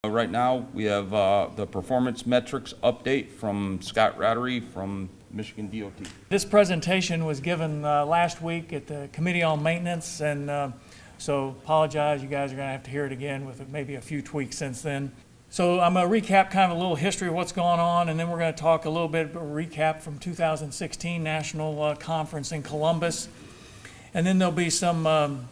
Right now, we have the performance metrics update from Scott Ratteree from Michigan DOT. This presentation was given last week at the Committee on Maintenance, and so apologize, you guys are going to have to hear it again with maybe a few tweaks since then. So I'm going to recap kind of a little history of what's going on, and then we're going to talk a little bit of a recap from 2016 National Conference in Columbus. And then there'll be some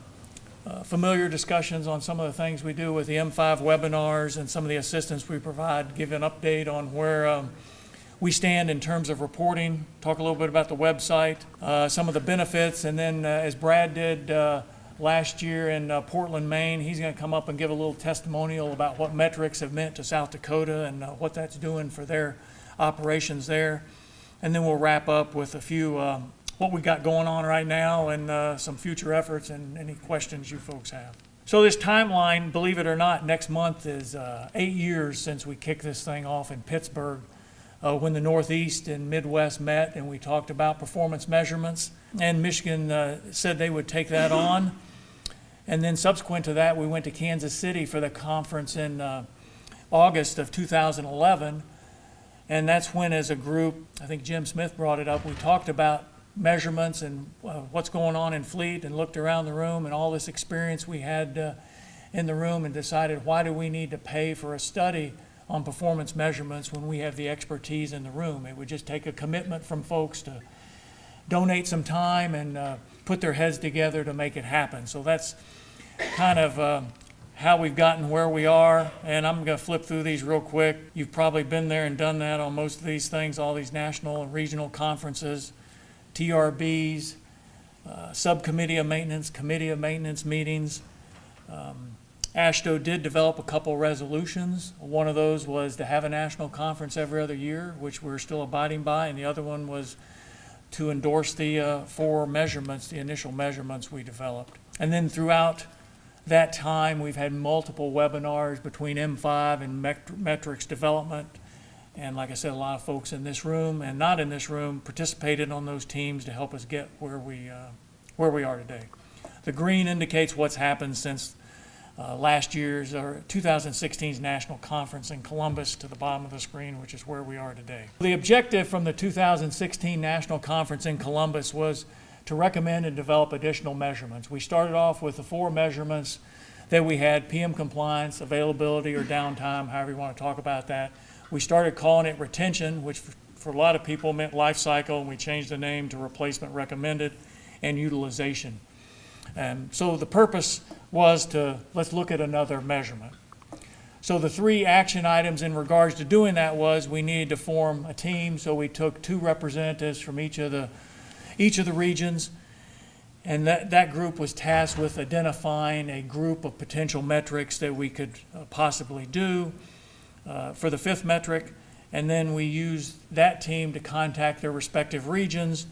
familiar discussions on some of the things we do with the M5 webinars and some of the assistance we provide, give an update on where we stand in terms of reporting, talk a little bit about the website, some of the benefits, and then as Brad did last year in Portland, Maine, he's going to come up and give a little testimonial about what metrics have meant to South Dakota and what that's doing for their operations there. And then we'll wrap up with a few what we got going on right now and some future efforts and any questions you folks have. So this timeline, believe it or not, next month is 8 years since we kicked this thing off in Pittsburgh when the Northeast and Midwest met and we talked about performance measurements. And Michigan said they would take that on. And then subsequent to that, we went to Kansas City for the conference in August of 2011. And that's when, as a group, I think Jim Smith brought it up, we talked about measurements and what's going on in fleet and looked around the room and all this experience we had in the room and decided, why do we need to pay for a study on performance measurements when we have the expertise in the room? It would just take a commitment from folks to donate some time and put their heads together to make it happen. So that's kind of how we've gotten where we are, and I'm going to flip through these real quick. You've probably been there and done that on most of these things, all these national and regional conferences, TRBs, subcommittee of maintenance, committee of maintenance meetings. AASHTO did develop a couple resolutions. One of those was to have a national conference every other year, which we're still abiding by, and the other one was to endorse the 4 measurements, the initial measurements we developed. And then throughout that time, we've had multiple webinars between M5 and metrics development. And like I said, a lot of folks in this room and not in this room participated on those teams to help us get where we are today. The green indicates what's happened since last year's or 2016's national conference in Columbus to the bottom of the screen, which is where we are today. The objective from the 2016 national conference in Columbus was to recommend and develop additional measurements. We started off with the 4 measurements that we had: PM compliance, availability or downtime, however you want to talk about that. We started calling it retention, which for a lot of people meant life cycle, and we changed the name to replacement recommended, and utilization. So the purpose was to, let's look at another measurement. So the 3 action items in regards to doing that was we needed to form a team, so we took 2 representatives from each of the regions, and that group was tasked with identifying a group of potential metrics that we could possibly do for the 5th metric, and then we used that team to contact their respective regions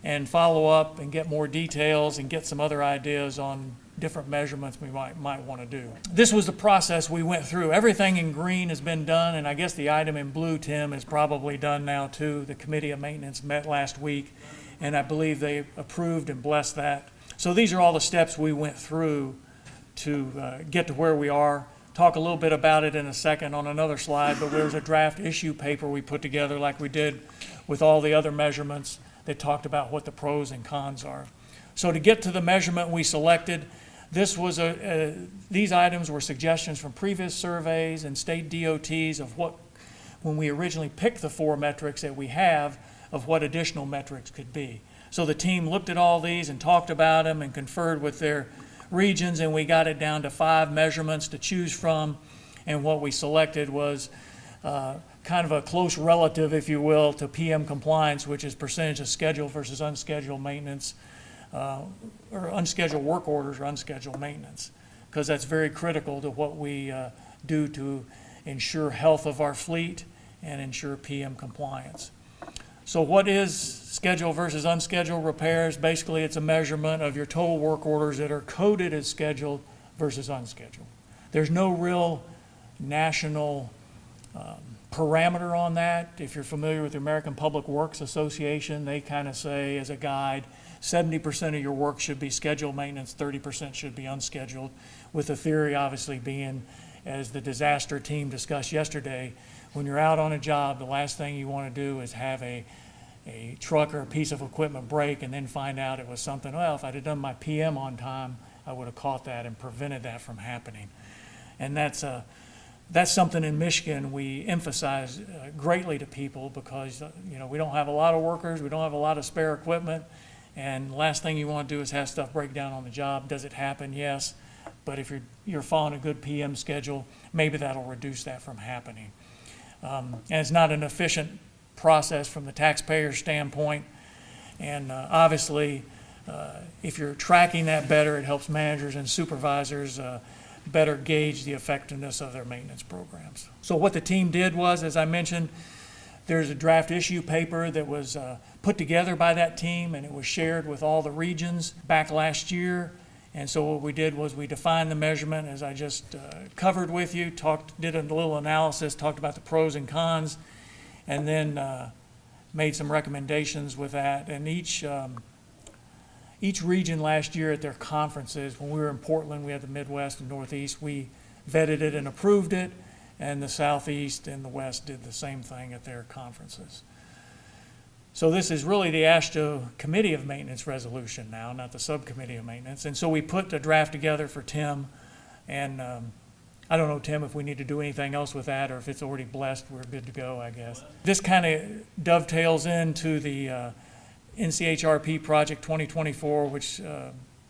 and follow up and get more details and get some other ideas on different measurements we might want to do. This was the process we went through. Everything in green has been done, and I guess the item in blue, Tim, is probably done now too. The Committee of Maintenance met last week, and I believe they approved and blessed that. So these are all the steps we went through to get to where we are. Talk a little bit about it in a second on another slide, but there's a draft issue paper we put together like we did with all the other measurements that talked about what the pros and cons are. So to get to the measurement we selected, this was these items were suggestions from previous surveys and state DOTs of what, when we originally picked the 4 metrics that we have, of what additional metrics could be. So the team looked at all these and talked about them and conferred with their regions, and we got it down to 5 measurements to choose from, and what we selected was kind of a close relative, if you will, to PM compliance, which is percentage of scheduled versus unscheduled maintenance, or unscheduled work orders or unscheduled maintenance, because that's very critical to what we do to ensure health of our fleet and ensure PM compliance. So what is scheduled versus unscheduled repairs? Basically, it's a measurement of your total work orders that are coded as scheduled versus unscheduled. There's no real national parameter on that. If you're familiar with the American Public Works Association, they kind of say as a guide, 70% of your work should be scheduled maintenance, 30% should be unscheduled, with the theory obviously being as the disaster team discussed yesterday, when you're out on a job, the last thing you want to do is have a truck or a piece of equipment break and then find out it was something, well, if I'd have done my PM on time, I would have caught that and prevented that from happening. And that's something in Michigan we emphasize greatly to people because, we don't have a lot of workers, we don't have a lot of spare equipment, and the last thing you want to do is have stuff break down on the job. Does it happen? Yes. But if you're following a good PM schedule, maybe that'll reduce that from happening. And it's not an efficient process from the taxpayer standpoint. And obviously, if you're tracking that better, it helps managers and supervisors better gauge the effectiveness of their maintenance programs. So what the team did was, as I mentioned, there's a draft issue paper that was put together by that team, and it was shared with all the regions back last year. And so what we did was we defined the measurement, as I just covered with you, did a little analysis, talked about the pros and cons, and then made some recommendations with that. And each region last year at their conferences, when we were in Portland, we had the Midwest and Northeast, we vetted it and approved it, and the Southeast and the West did the same thing at their conferences. So this is really the AASHTO Committee of Maintenance resolution now, not the Subcommittee of Maintenance. And so we put the draft together for Tim, and I don't know, Tim, if we need to do anything else with that, or if it's already blessed, we're good to go, I guess. This kind of dovetails into the NCHRP Project 2024, which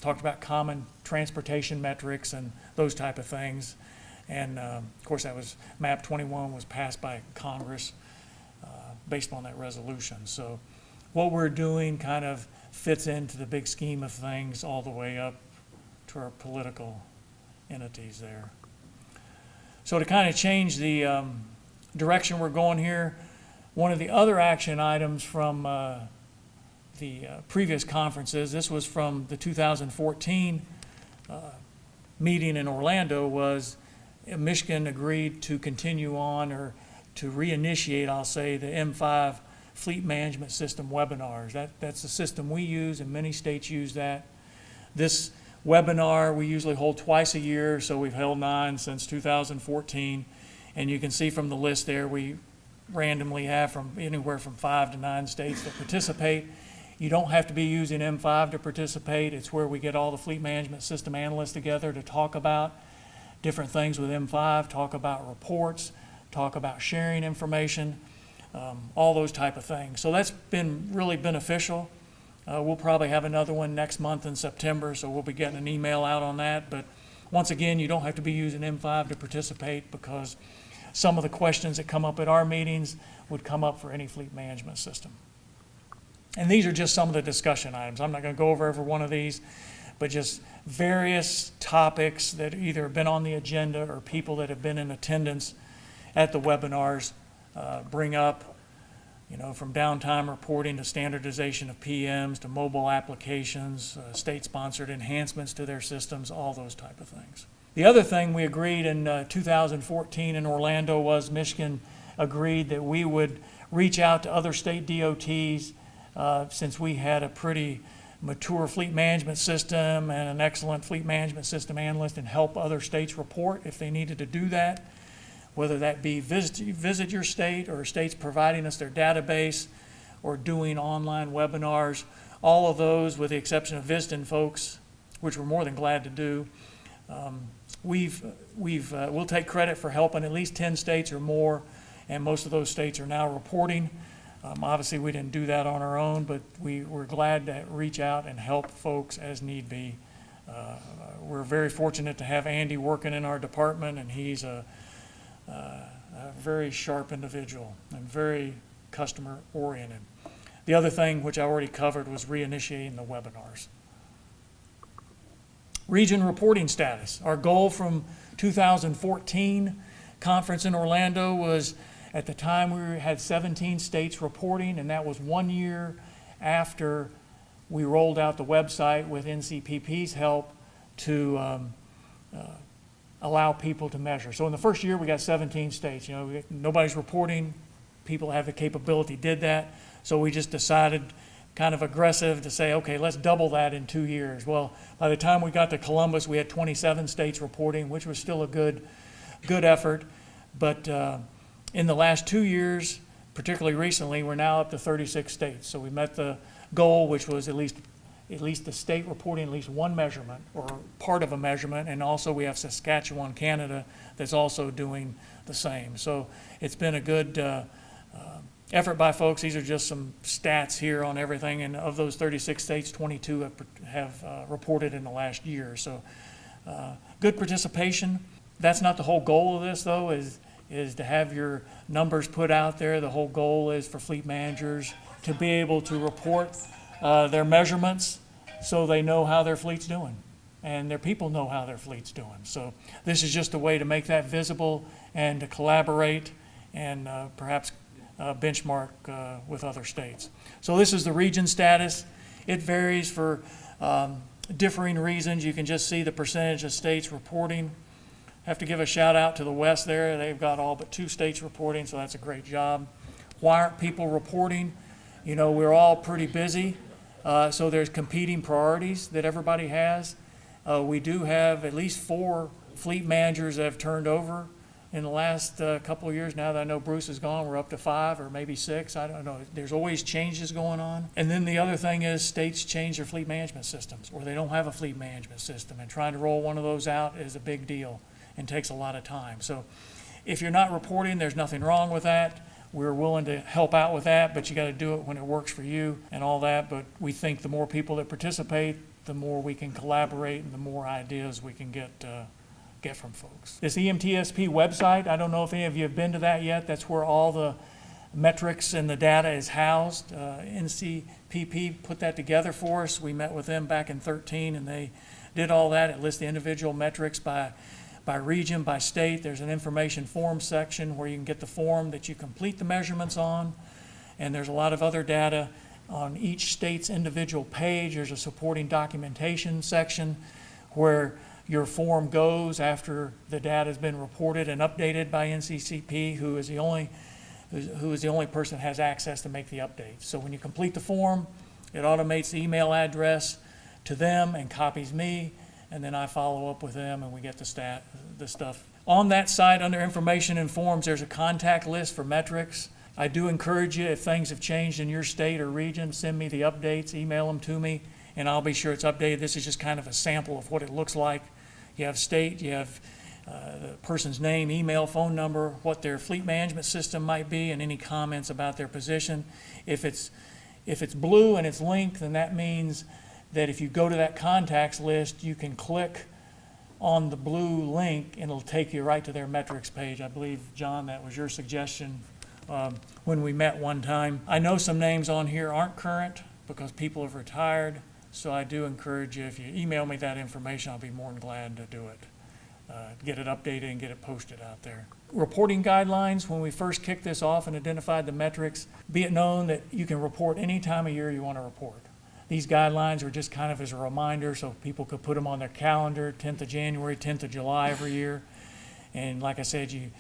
talked about common transportation metrics and those type of things. And of course, that was MAP 21 was passed by Congress based on that resolution. So what we're doing kind of fits into the big scheme of things all the way up to our political entities there. So to kind of change the direction we're going here, one of the other action items from the previous conferences, this was from the 2014 meeting in Orlando, was Michigan agreed to continue on, or to reinitiate, I'll say, the M5 Fleet Management System webinars. That's the system we use, and many states use that. This webinar we usually hold twice a year, so we've held 9 since 2014. And you can see from the list there, we randomly have from anywhere from 5 to 9 states that participate. You don't have to be using M5 to participate. It's where we get all the fleet management system analysts together to talk about different things with M5, talk about reports, talk about sharing information, all those type of things. So that's been really beneficial. We'll probably have another one next month in September, so we'll be getting an email out on that. But once again, you don't have to be using M5 to participate, because some of the questions that come up at our meetings would come up for any fleet management system. And these are just some of the discussion items. I'm not going to go over every one of these, but just various topics that either have been on the agenda or people that have been in attendance at the webinars bring up, from downtime reporting to standardization of PMs to mobile applications, state-sponsored enhancements to their systems, all those type of things. The other thing we agreed in 2014 in Orlando was Michigan agreed that we would reach out to other state DOTs since we had a pretty mature fleet management system and an excellent fleet management system analyst, and help other states report if they needed to do that, whether that be visit your state, or states providing us their database, or doing online webinars. All of those, with the exception of visiting folks, which we're more than glad to do. We'll take credit for helping at least 10 states or more, and most of those states are now reporting. Obviously, we didn't do that on our own, but we're glad to reach out and help folks as need be. We're very fortunate to have Andy working in our department, and he's a very sharp individual and very customer oriented. The other thing, which I already covered, was reinitiating the webinars. Region reporting status. Our goal from 2014 conference in Orlando was, at the time we had 17 states reporting, and that was 1 year after we rolled out the website with NCPP's help to allow people to measure. So in the first year we got 17 states. Nobody's reporting, people have the capability, did that. So we just decided, kind of aggressive, to say, okay, let's double that in 2 years. Well, by the time we got to Columbus, we had 27 states reporting, which was still a good good effort. But in the last 2 years, particularly recently, we're now up to 36 states. So we met the goal, which was at least the state reporting at least one measurement or part of a measurement. And also we have Saskatchewan, Canada, that's also doing the same. So it's been a good effort by folks. These are just some stats here on everything. And of those 36 states, 22 have reported in the last year. So good participation. That's not the whole goal of this, though, is to have your numbers put out there. The whole goal is for fleet managers to be able to report their measurements so they know how their fleet's doing and their people know how their fleet's doing. So this is just a way to make that visible and to collaborate and perhaps benchmark with other states. So this is the region status. It varies for differing reasons. You can just see the percentage of states reporting. Have to give a shout out to the West there. They've got all but 2 states reporting, so that's a great job. Why aren't people reporting? You know, we're all pretty busy, so there's competing priorities that everybody has. We do have at least 4 fleet managers that have turned over in the last couple of years. Now that I know Bruce is gone, we're up to 5 or maybe 6. I don't know. There's always changes going on. And then the other thing is states change their fleet management systems, or they don't have a fleet management system, and trying to roll one of those out is a big deal and takes a lot of time. So if you're not reporting, there's nothing wrong with that. We're willing to help out with that, but you got to do it when it works for you and all that. But we think the more people that participate, the more we can collaborate and the more ideas we can get from folks. This EMTSP website, I don't know if any of you have been to that yet. That's where all the metrics and the data is housed. NCPP put that together for us. We met with them back in 2013 and they did all that. It lists the individual metrics by region, by state. There's an information form section where you can get the form that you complete the measurements on. And there's a lot of other data on each state's individual page. There's a supporting documentation section where your form goes after the data has been reported and updated by NCCP, who is the only person that has access to make the updates. So when you complete the form, it automates the email address to them and copies me, and then I follow up with them and we get the stuff. On that site, under information and forms, there's a contact list for metrics. I do encourage you, if things have changed in your state or region, send me the updates, email them to me, and I'll be sure it's updated. This is just kind of a sample of what it looks like. You have state, you have the person's name, email, phone number, what their fleet management system might be, and any comments about their position. If it's blue and it's linked, then that means that if you go to that contacts list, you can click on the blue link and it'll take you right to their metrics page. I believe, John, that was your suggestion when we met one time. I know some names on here aren't current because people have retired, so I do encourage you, if you email me that information, I'll be more than glad to do it. Get it updated and get it posted out there. Reporting guidelines, when we first kicked this off and identified the metrics, be it known that you can report any time of year you want to report. These guidelines are just kind of as a reminder so people could put them on their calendar, 10th of January, 10th of July every year. And like I said, you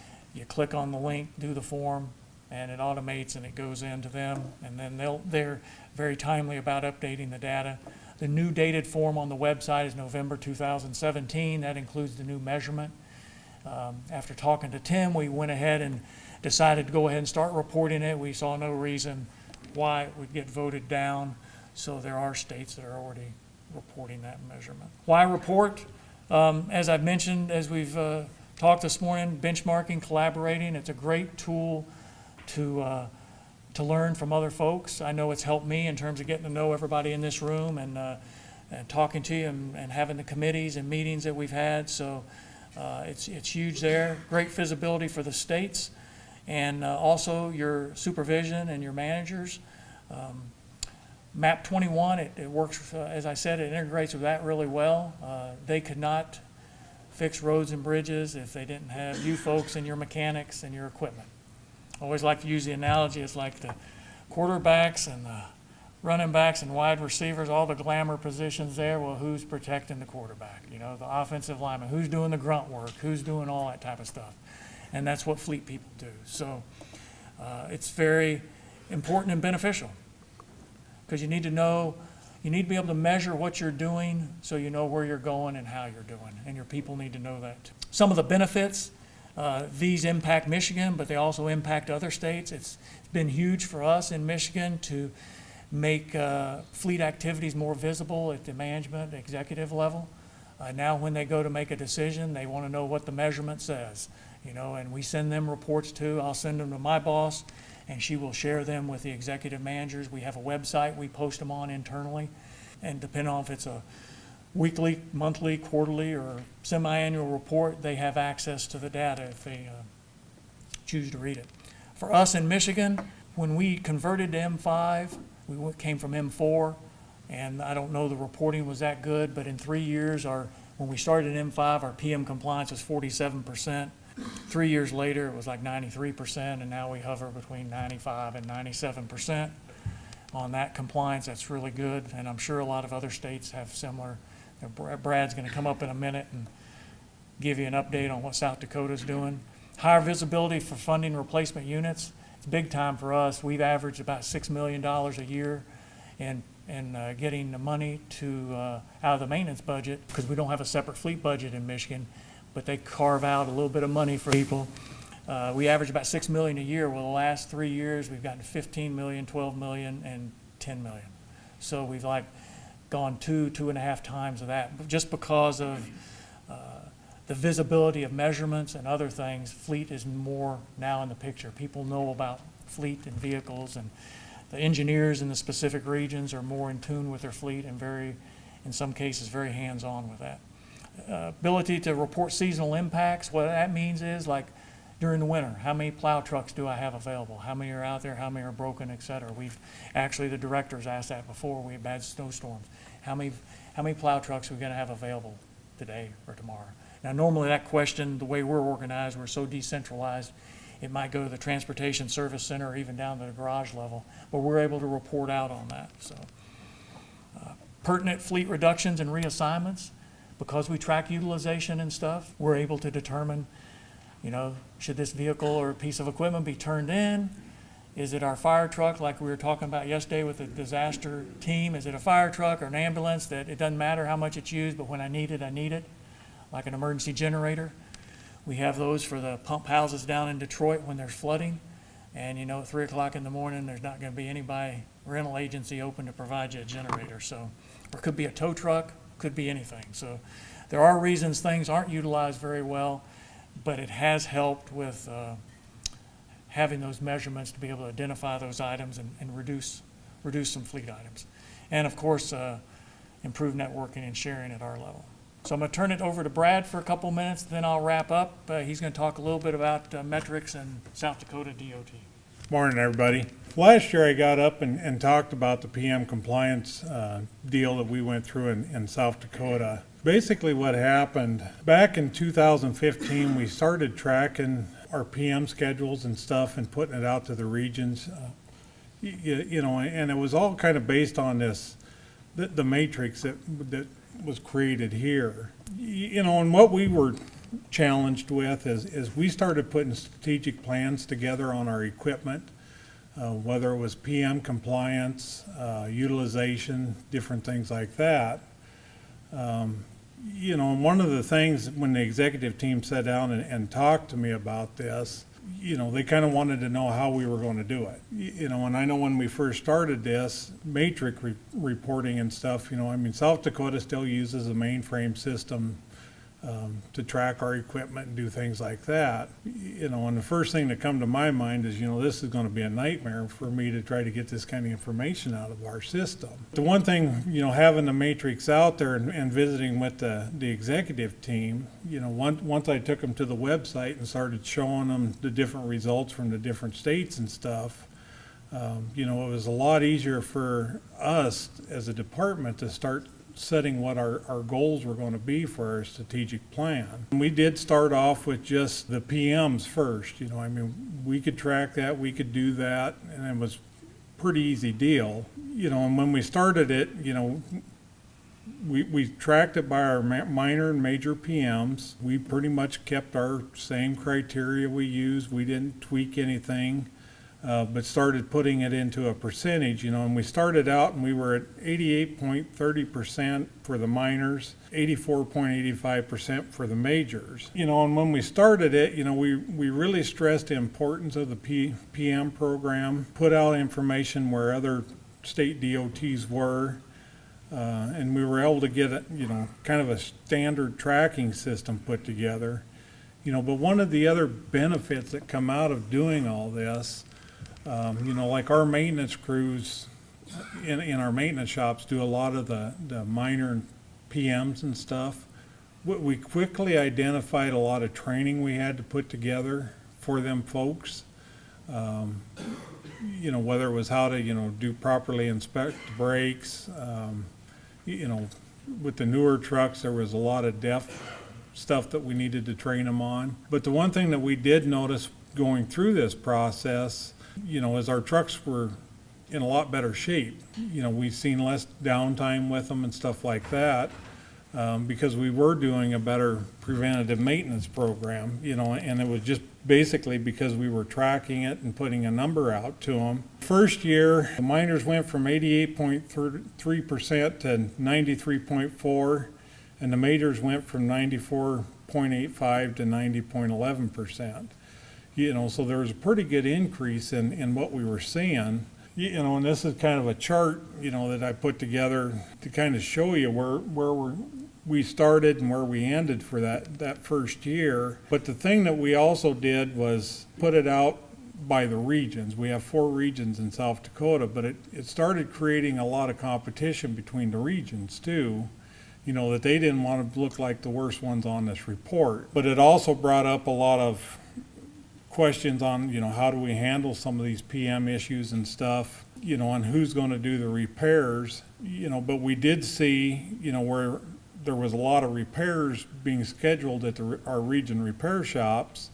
click on the link, do the form, and it automates and it goes into them. And then they're very timely about updating the data. The new dated form on the website is November 2017. That includes the new measurement. After talking to Tim, we went ahead and decided to go ahead and start reporting it. We saw no reason why it would get voted down. So there are states that are already reporting that measurement. Why report? As I've mentioned, as we've talked this morning, benchmarking, collaborating, it's a great tool to learn from other folks. I know it's helped me in terms of getting to know everybody in this room and talking to you and having the committees and meetings that we've had. So it's huge there. Great visibility for the states and also your supervision and your managers. MAP 21, it works, as I said, it integrates with that really well. They could not fix roads and bridges if they didn't have you folks and your mechanics and your equipment. I always like to use the analogy, it's like the quarterbacks and the running backs and wide receivers, all the glamour positions there. Well, who's protecting the quarterback? You know, the offensive lineman, who's doing the grunt work, who's doing all that type of stuff. And that's what fleet people do. So it's very important and beneficial. Because you need to know, you need to be able to measure what you're doing so you know where you're going and how you're doing. And your people need to know that too. Some of the benefits, These impact Michigan, but they also impact other states. It's been huge for us in Michigan to make fleet activities more visible at the management, executive level. Now when they go to make a decision, they want to know what the measurement says, and we send them reports too. I'll send them to my boss, and she will share them with the executive managers. We have a website we post them on internally, and depending on if it's a weekly, monthly, quarterly, or semi-annual report, they have access to the data if they choose to read it. For us in Michigan, when we converted to M5, we came from M4, and I don't know the reporting was that good, but in 3 years, when we started in M5, our PM compliance was 47%. 3 years later, it was like 93%, and now we hover between 95 and 97% on that compliance. That's really good, and I'm sure a lot of other states have similar. Brad's going to come up in a minute and give you an update on what South Dakota's doing. Higher visibility for funding replacement units. It's big time for us. We've averaged about $6 million a year in getting the money out of the maintenance budget, because we don't have a separate fleet budget in Michigan, but they carve out a little bit of money for people. We average about $6 million a year. Well, the last 3 years, we've gotten 15 million, 12 million, and 10 million. So we've gone 2.5 times of that, just because of the visibility of measurements and other things. Fleet is more now in the picture. People know about fleet and vehicles, and the engineers in the specific regions are more in tune with their fleet and in some cases, very hands-on with that. Ability to report seasonal impacts. What that means is, like during the winter, how many plow trucks do I have available? How many are out there? How many are broken, et cetera? The directors asked that before. We had bad snowstorms. How many plow trucks are we going to have available today or tomorrow? Now, normally that question, the way we're organized, we're so decentralized, it might go to the transportation service center or even down to the garage level, but we're able to report out on that. So, pertinent fleet reductions and reassignments. Because we track utilization and stuff, we're able to determine, should this vehicle or piece of equipment be turned in? Is it our fire truck, like we were talking about yesterday with the disaster team? Is it a fire truck or an ambulance that it doesn't matter how much it's used, but when I need it, like an emergency generator? We have those for the pump houses down in Detroit when there's flooding. And at 3 o'clock in the morning, there's not going to be anybody, rental agency open to provide you a generator. So, or it could be a tow truck, could be anything. So there are reasons things aren't utilized very well, but it has helped with having those measurements to be able to identify those items and reduce some fleet items. And of course, improve networking and sharing at our level. So I'm going to turn it over to Brad for a couple minutes, then I'll wrap up. He's going to talk a little bit about metrics and South Dakota DOT. Morning, everybody. Last year I got up and talked about the PM compliance deal that we went through in South Dakota. Basically what happened, back in 2015, we started tracking our PM schedules and stuff and putting it out to the regions. And it was all kind of based on the matrix that was created here. And what we were challenged with is we started putting strategic plans together on our equipment, whether it was PM compliance, utilization, different things like that. And one of the things when the executive team sat down and talked to me about this, they kind of wanted to know how we were going to do it. And I know when we first started this, matrix reporting and stuff, South Dakota still uses a mainframe system to track our equipment and do things like that. And the first thing that come to my mind is, this is going to be a nightmare for me to try to get this kind of information out of our system. The one thing, having the matrix out there and visiting with the executive team, once I took them to the website and started showing them the different results from the different states and stuff, it was a lot easier for us as a department to start setting what our goals were going to be for our strategic plan. We did start off with just the PMs first. We could track that, we could do that, and it was a pretty easy deal. And when we started it, we tracked it by our minor and major PMs. We pretty much kept our same criteria we used. We didn't tweak anything. but started putting it into a percentage, and we started out and we were at 88.30% for the minors, 84.85% for the majors. And when we started it, we really stressed the importance of the PM program, put out information where other state DOTs were, and we were able to get kind of a standard tracking system put together. But one of the other benefits that come out of doing all this, like our maintenance crews in our maintenance shops do a lot of the minor PMs and stuff. We quickly identified a lot of training we had to put together for them folks. Whether it was how to, do properly inspect brakes. With the newer trucks, there was a lot of stuff that we needed to train them on. But the one thing that we did notice going through this process, is our trucks were in a lot better shape. We've seen less downtime with them and stuff like that, because we were doing a better preventative maintenance program, and it was just basically because we were tracking it and putting a number out to them. First year, the minors went from 88.3% to 93.4%, and the majors went from 94.85% to 90.11%. So there was a pretty good increase in what we were seeing. And this is kind of a chart, that I put together to kind of show you where we started and where we ended for that first year. But the thing that we also did was put it out by the regions. We have 4 regions in South Dakota, but it started creating a lot of competition between the regions too. That they didn't want to look like the worst ones on this report. But it also brought up a lot of questions on, how do we handle some of these PM issues and stuff, and who's going to do the repairs, but we did see, where there was a lot of repairs being scheduled at our region repair shops,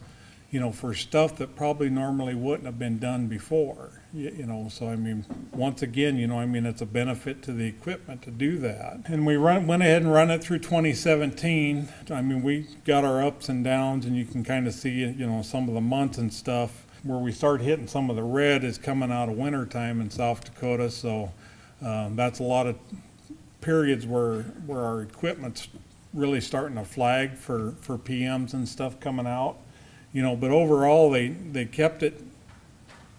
for stuff that probably normally wouldn't have been done before, so once again, it's a benefit to the equipment to do that. And we went ahead and run it through 2017. We got our ups and downs, and you can kind of see, some of the months and stuff where we start hitting some of the red is coming out of winter time in South Dakota, so that's a lot of periods where our equipment's really starting to flag for PMs and stuff coming out. But overall, they kept it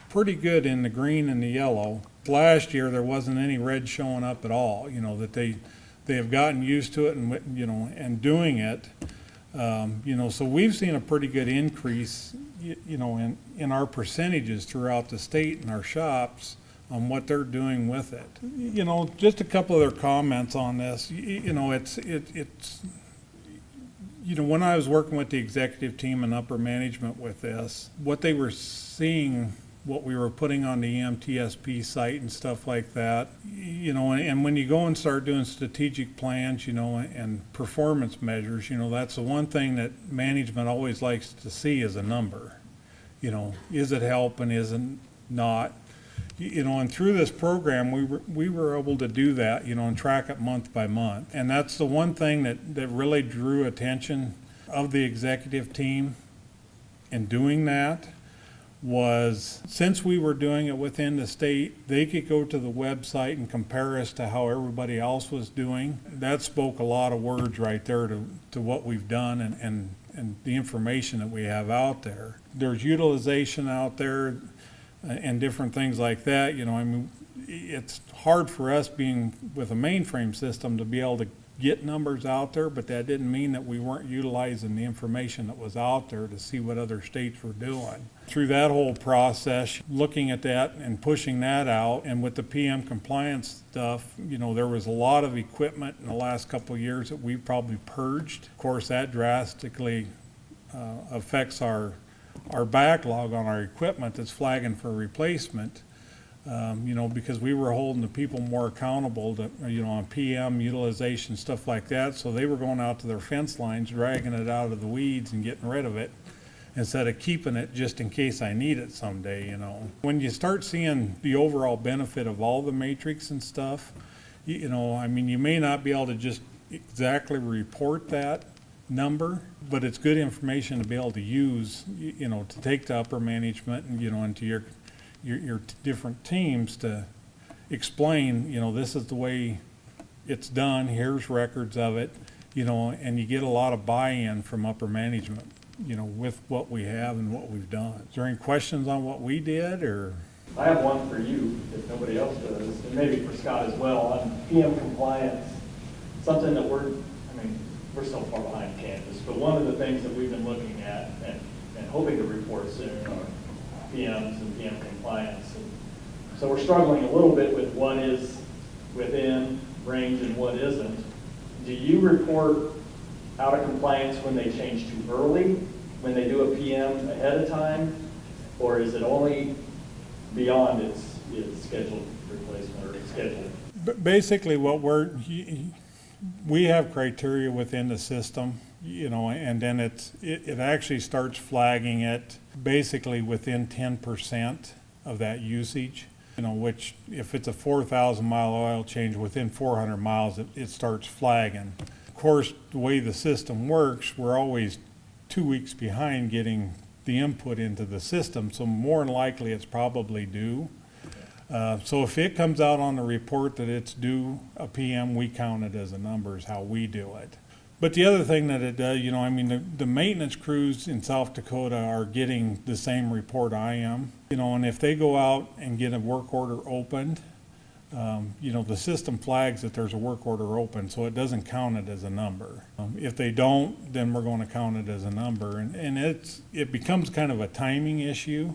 pretty good in the green and the yellow. Last year, there wasn't any red showing up at all, that they have gotten used to it and, and doing it. So we've seen a pretty good increase, in our percentages throughout the state and our shops on what they're doing with it. Just a couple of their comments on this, when I was working with the executive team and upper management with this, what they were seeing, what we were putting on the EMTSP site and stuff like that, and when you go and start doing strategic plans, and performance measures, that's the one thing that management always likes to see is a number. Is it helping, is it not? And through this program, we were able to do that, and track it month by month. And that's the one thing that really drew attention of the executive team in doing that, was since we were doing it within the state, they could go to the website and compare us to how everybody else was doing. That spoke a lot of words right there to what we've done and the information that we have out there. There's utilization out there and different things like that. It's hard for us being with a mainframe system to be able to get numbers out there, but that didn't mean that we weren't utilizing the information that was out there to see what other states were doing. Through that whole process, looking at that and pushing that out, and with the PM compliance stuff, there was a lot of equipment in the last couple of years that we probably purged. Of course, that drastically affects our backlog on our equipment that's flagging for replacement, because we were holding the people more accountable to, on PM utilization, stuff like that. So they were going out to their fence lines, dragging it out of the weeds and getting rid of it instead of keeping it just in case I need it someday, When you start seeing the overall benefit of all the matrix and stuff, you may not be able to just exactly report that number, but it's good information to be able to use, to take to upper management and, and to your your different teams to explain, this is the way it's done, here's records of it, and you get a lot of buy-in from upper management, with what we have and what we've done. Is there any questions on what we did, or? I have one for you, if nobody else does, and maybe for Scott as well, on PM compliance. Something that we're so far behind Kansas, but one of the things that we've been looking at and hoping to report soon are PMs and PM compliance. And so we're struggling a little bit with what is within range and what isn't. Do you report out of compliance when they change too early, when they do a PM ahead of time, or is it only beyond its scheduled replacement or its scheduled? Basically, we have criteria within the system, and then it actually starts flagging it basically within 10% of that usage, which if it's a 4,000 mile oil change within 400 miles, it starts flagging. Of course, the way the system works, we're always 2 weeks behind getting the input into the system, so more than likely it's probably due. So if it comes out on the report that it's due a PM, we count it as a number, is how we do it. But the other thing that it does, the maintenance crews in South Dakota are getting the same report I am. And if they go out and get a work order opened, the system flags that there's a work order open, so it doesn't count it as a number. If they don't, then we're going to count it as a number. And it becomes kind of a timing issue,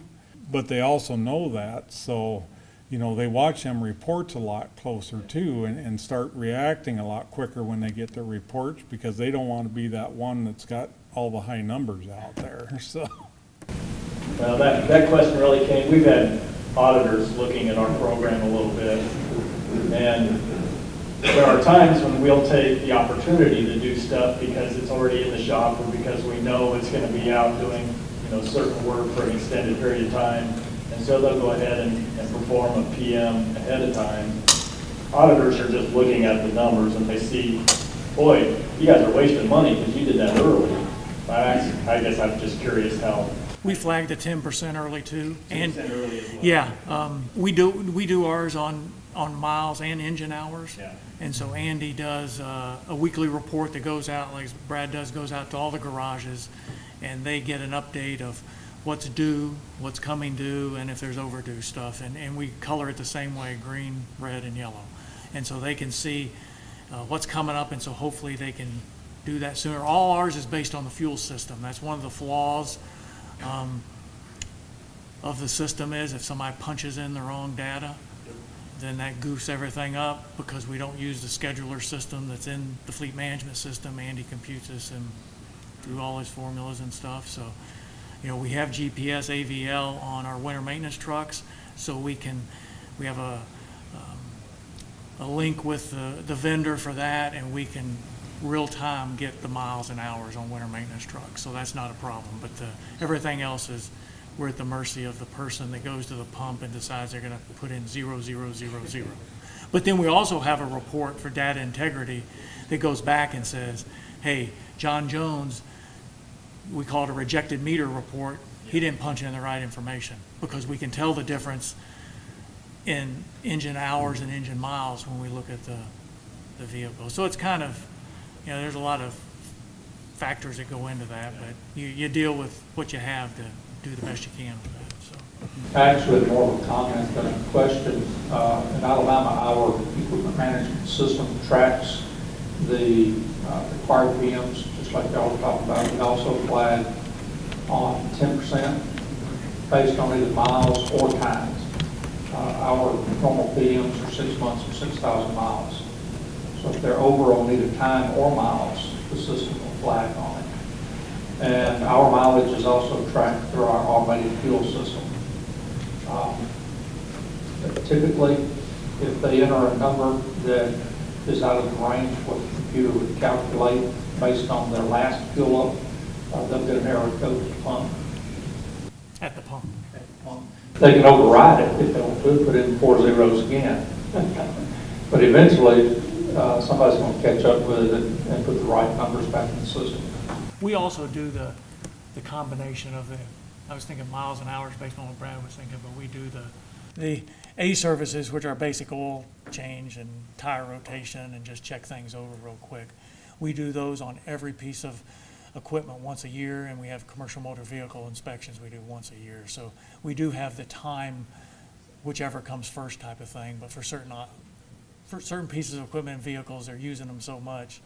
but they also know that, so they watch them reports a lot closer too, and start reacting a lot quicker when they get their reports, because they don't want to be that one that's got all the high numbers out there, so. Well, that question really came, we've had auditors looking at our program a little bit, and there are times when we'll take the opportunity to do stuff because it's already in the shop, or because we know it's going to be out doing, certain work for an extended period of time. And so they'll go ahead and perform a PM ahead of time. Auditors are just looking at the numbers and they see, boy, you guys are wasting money because you did that early. I guess I'm just curious how. We flagged the 10% early too. 10% early as well. Yeah, we do ours on miles and engine hours. Yeah. And so Andy does a weekly report that goes out, like Brad does, goes out to all the garages, and they get an update of what's due, what's coming due, and if there's overdue stuff. And we color it the same way, green, red, and yellow. And so they can see what's coming up, and so hopefully they can do that sooner. All ours is based on the fuel system. That's one of the flaws of the system, is if somebody punches in the wrong data, then that goofs everything up, because we don't use the scheduler system that's in the fleet management system. Andy computes this and through all his formulas and stuff. So, we have GPS AVL on our winter maintenance trucks, so we have a link with the vendor for that, and we can real time get the miles and hours on winter maintenance trucks. So that's not a problem. But everything else is, we're at the mercy of the person that goes to the pump and decides they're going to put in 0000. But then we also have a report for data integrity that goes back and says, hey, John Jones, we call it a rejected meter report. He didn't punch in the right information, because we can tell the difference in engine hours and engine miles when we look at the vehicle. So it's kind of, there's a lot of factors that go into that, but you deal with what you have to do the best you can with that. So. Actually, more of a comment than a question. In Alabama, our equipment management system tracks the required PMs, just like y'all were talking about. We also flag on 10% based on either miles or times. Our normal PMs are 6 months or 6,000 miles. So if they're over on either time or miles, the system will flag on it. And our mileage is also tracked through our automated fuel system. Typically, if they enter a number that is out of the range what the computer would calculate based on their last fuel up, they'll get an error code to the pump. At the pump. They can override it if they want to, put in 4 zeros again. But eventually, somebody's going to catch up with it and put the right numbers back in the system. We also do the combination of I was thinking miles and hours based on what Brad was thinking, but we do the A services, which are basic oil change and tire rotation and just check things over real quick. We do those on every piece of equipment once a year, and we have commercial motor vehicle inspections we do once a year. So we do have the time, whichever comes first type of thing, but for certain pieces of equipment and vehicles, they're using them so much,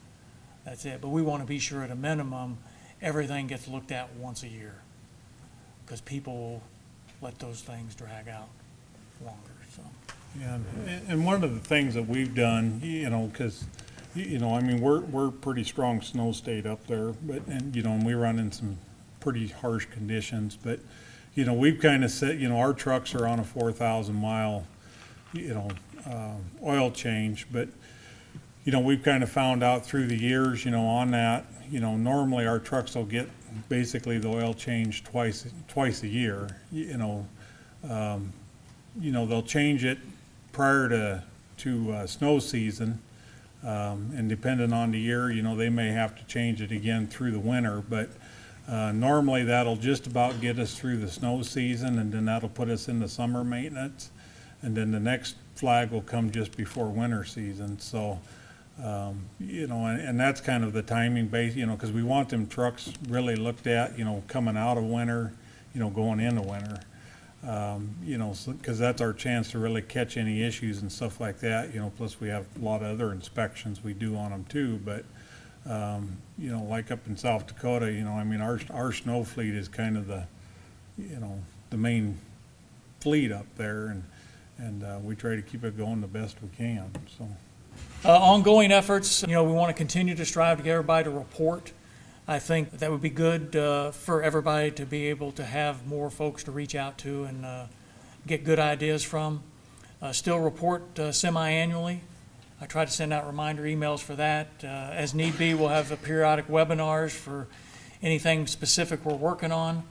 that's it. But we want to be sure at a minimum, everything gets looked at once a year, because people will let those things drag out longer, so. Yeah, and one of the things that we've done, because, I mean, we're pretty strong snow state up there, but, and we run in some pretty harsh conditions, but, we've kind of said, our trucks are on a 4,000 mile, oil change, but, we've kind of found out through the years, on that, normally our trucks will get basically the oil change twice a year, they'll change it prior to snow season, and depending on the year, they may have to change it again through the winter, but normally that'll just about get us through the snow season, and then that'll put us into summer maintenance, and then the next flag will come just before winter season. So and that's kind of the timing base, because we want them trucks really looked at, coming out of winter, going into winter. Because that's our chance to really catch any issues and stuff like that, plus we have a lot of other inspections we do on them too, but, like up in South Dakota, I mean, our snow fleet is kind of the main fleet up there, and we try to keep it going the best we can, so. Ongoing efforts, we want to continue to strive to get everybody to report. I think that would be good for everybody to be able to have more folks to reach out to and get good ideas from. Still report semi-annually. I try to send out reminder emails for that. As need be, we'll have the periodic webinars for anything specific we're working on.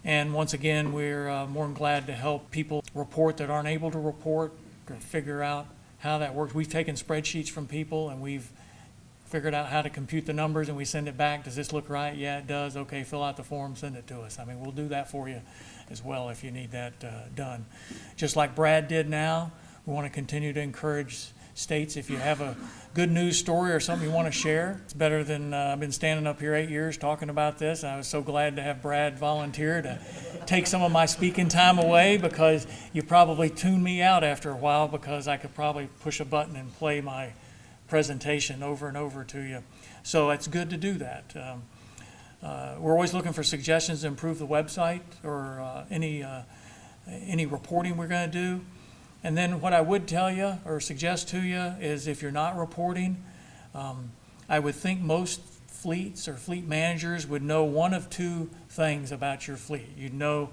And once again, we're more than glad to help people report that aren't able to report, or figure out how that works. We've taken spreadsheets from people and we've figured out how to compute the numbers, and we send it back. Does this look right? Yeah, it does. Okay, fill out the form, send it to us. I mean, we'll do that for you as well if you need that done. Just like Brad did now, we want to continue to encourage states, if you have a good news story or something you want to share, it's better than I've been standing up here 8 years talking about this. I was so glad to have Brad volunteer to take some of my speaking time away, because you probably tuned me out after a while, because I could probably push a button and play my presentation over and over to you. So it's good to do that. We're always looking for suggestions to improve the website or any reporting we're going to do. And then what I would tell you or suggest to you is, if you're not reporting, I would think most fleets or fleet managers would know one of two things about your fleet. You'd know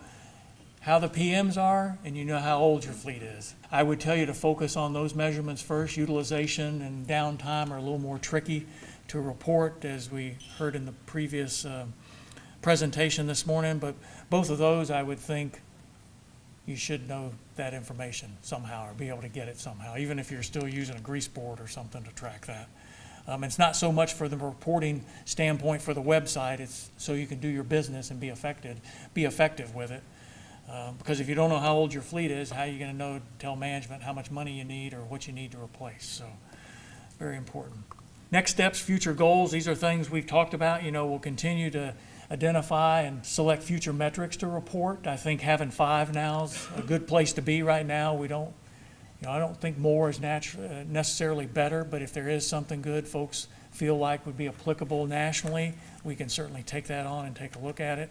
how the PMs are, and you know how old your fleet is. I would tell you to focus on those measurements first. Utilization and downtime are a little more tricky to report, as we heard in the previous presentation this morning, but both of those I would think you should know that information somehow, or be able to get it somehow, even if you're still using a grease board or something to track that. It's not so much for the reporting standpoint for the website, it's so you can do your business and be effective with it. Because if you don't know how old your fleet is, how are you going to tell management how much money you need or what you need to replace? So, very important. Next steps, future goals. These are things we've talked about. We'll continue to identify and select future metrics to report. I think having 5 now is a good place to be right now. We don't, I don't think more is necessarily better, but if there is something good folks feel like would be applicable nationally, we can certainly take that on and take a look at it.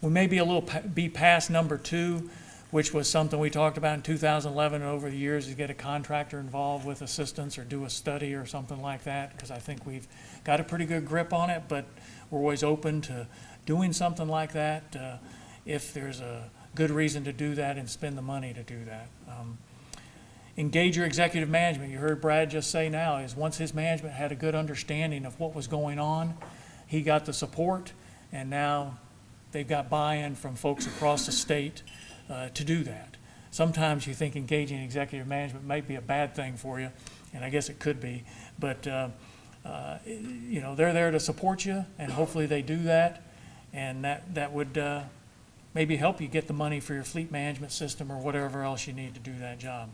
We may be a little be past number 2, which was something we talked about in 2011 and over the years, to get a contractor involved with assistance or do a study or something like that, because I think we've got a pretty good grip on it, but we're always open to doing something like that if there's a good reason to do that and spend the money to do that. Engage your executive management. You heard Brad just say now, is once his management had a good understanding of what was going on, he got the support, and now they've got buy-in from folks across the state to do that. Sometimes you think engaging executive management might be a bad thing for you, and I guess it could be, but they're there to support you, and hopefully they do that, and that would maybe help you get the money for your fleet management system or whatever else you need to do that job.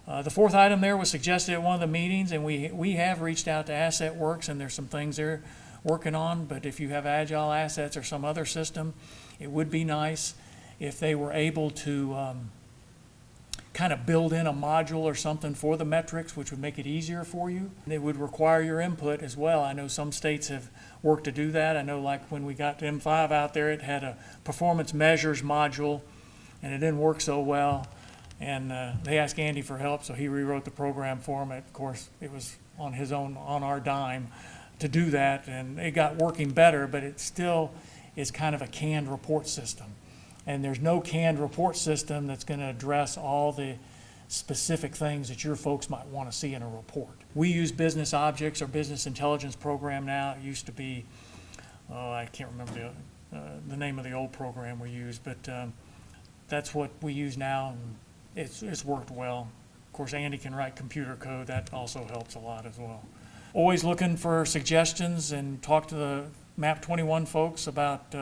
The fourth item there was suggested at one of the meetings, and we have reached out to Asset Works, and there's some things they're working on, but if you have Agile Assets or some other system, it would be nice if they were able to kind of build in a module or something for the metrics, which would make it easier for you. It would require your input as well. I know some states have worked to do that. I know like when we got to M5 out there, it had a performance measures module, and it didn't work so well. And they asked Andy for help, so he rewrote the program for them. Of course, it was on his own, on our dime to do that, and it got working better, but it still is kind of a canned report system. And there's no canned report system that's going to address all the specific things that your folks might want to see in a report. We use business objects or business intelligence program now. It used to be, I can't remember the name of the old program we used, but that's what we use now, and it's worked well. Of course, Andy can write computer code. That also helps a lot as well. Always looking for suggestions and talk to the MAP 21 folks about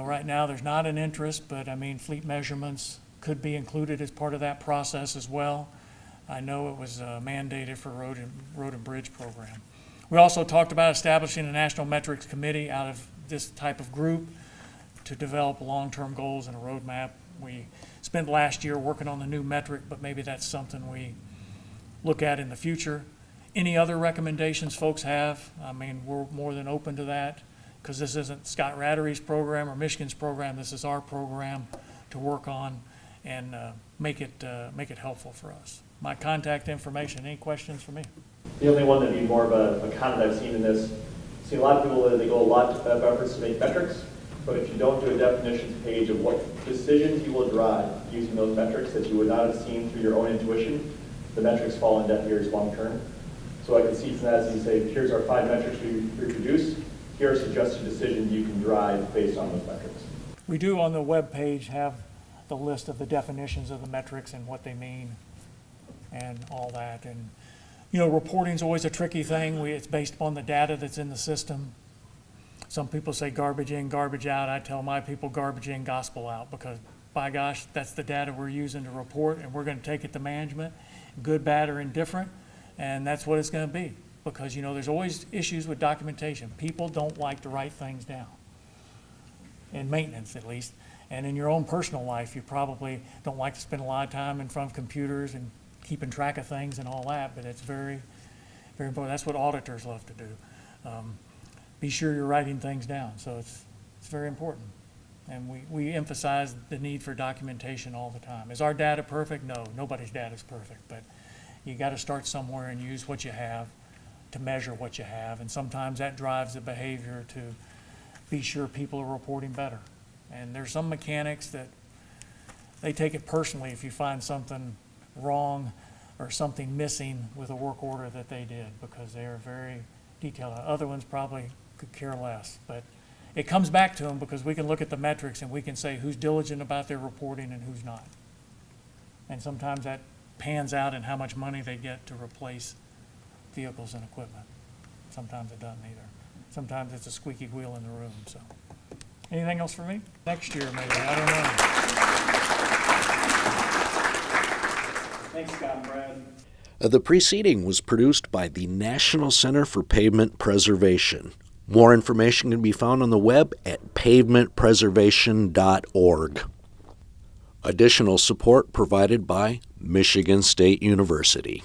right now there's not an interest, but I mean, fleet measurements could be included as part of that process as well. I know it was mandated for road and bridge program. We also talked about establishing a national metrics committee out of this type of group to develop long-term goals and a roadmap. We spent last year working on the new metric, but maybe that's something we look at in the future. Any other recommendations folks have? I mean, we're more than open to that, because this isn't Scott Ratteree's program or Michigan's program. This is our program to work on and make it helpful for us. My contact information. Any questions for me? The only one that'd be more of a comment I've seen in this, see a lot of people, they go a lot of efforts to make metrics, but if you don't do a definitions page of what decisions you will drive using those metrics that you would not have seen through your own intuition, the metrics fall in deaf ears long term. So I can see from that as you say, here's our 5 metrics we reproduce. Here are suggested decisions you can drive based on those metrics. We do on the web page have the list of the definitions of the metrics and what they mean and all that. And reporting's always a tricky thing. It's based upon the data that's in the system. Some people say garbage in, garbage out. I tell my people garbage in, gospel out, because by gosh, that's the data we're using to report, and we're going to take it to management, good, bad, or indifferent, and that's what it's going to be. Because, there's always issues with documentation. People don't like to write things down, in maintenance at least. And in your own personal life, you probably don't like to spend a lot of time in front of computers and keeping track of things and all that, but it's very, very important. That's what auditors love to do. Be sure you're writing things down, so it's very important. And we emphasize the need for documentation all the time. Is our data perfect? No, nobody's data is perfect, but you got to start somewhere and use what you have to measure what you have, and sometimes that drives the behavior to be sure people are reporting better. And there's some mechanics that they take it personally if you find something wrong or something missing with a work order that they did, because they are very detailed. Other ones probably could care less, but it comes back to them because we can look at the metrics and we can say who's diligent about their reporting and who's not. And sometimes that pans out in how much money they get to replace vehicles and equipment. Sometimes it doesn't either. Sometimes it's a squeaky wheel in the room. So, anything else for me? Next year, maybe. I don't know. Thanks, Scott and Brad. The preceding was produced by the National Center for Pavement Preservation. More information can be found on the web at pavementpreservation.org. Additional support provided by Michigan State University.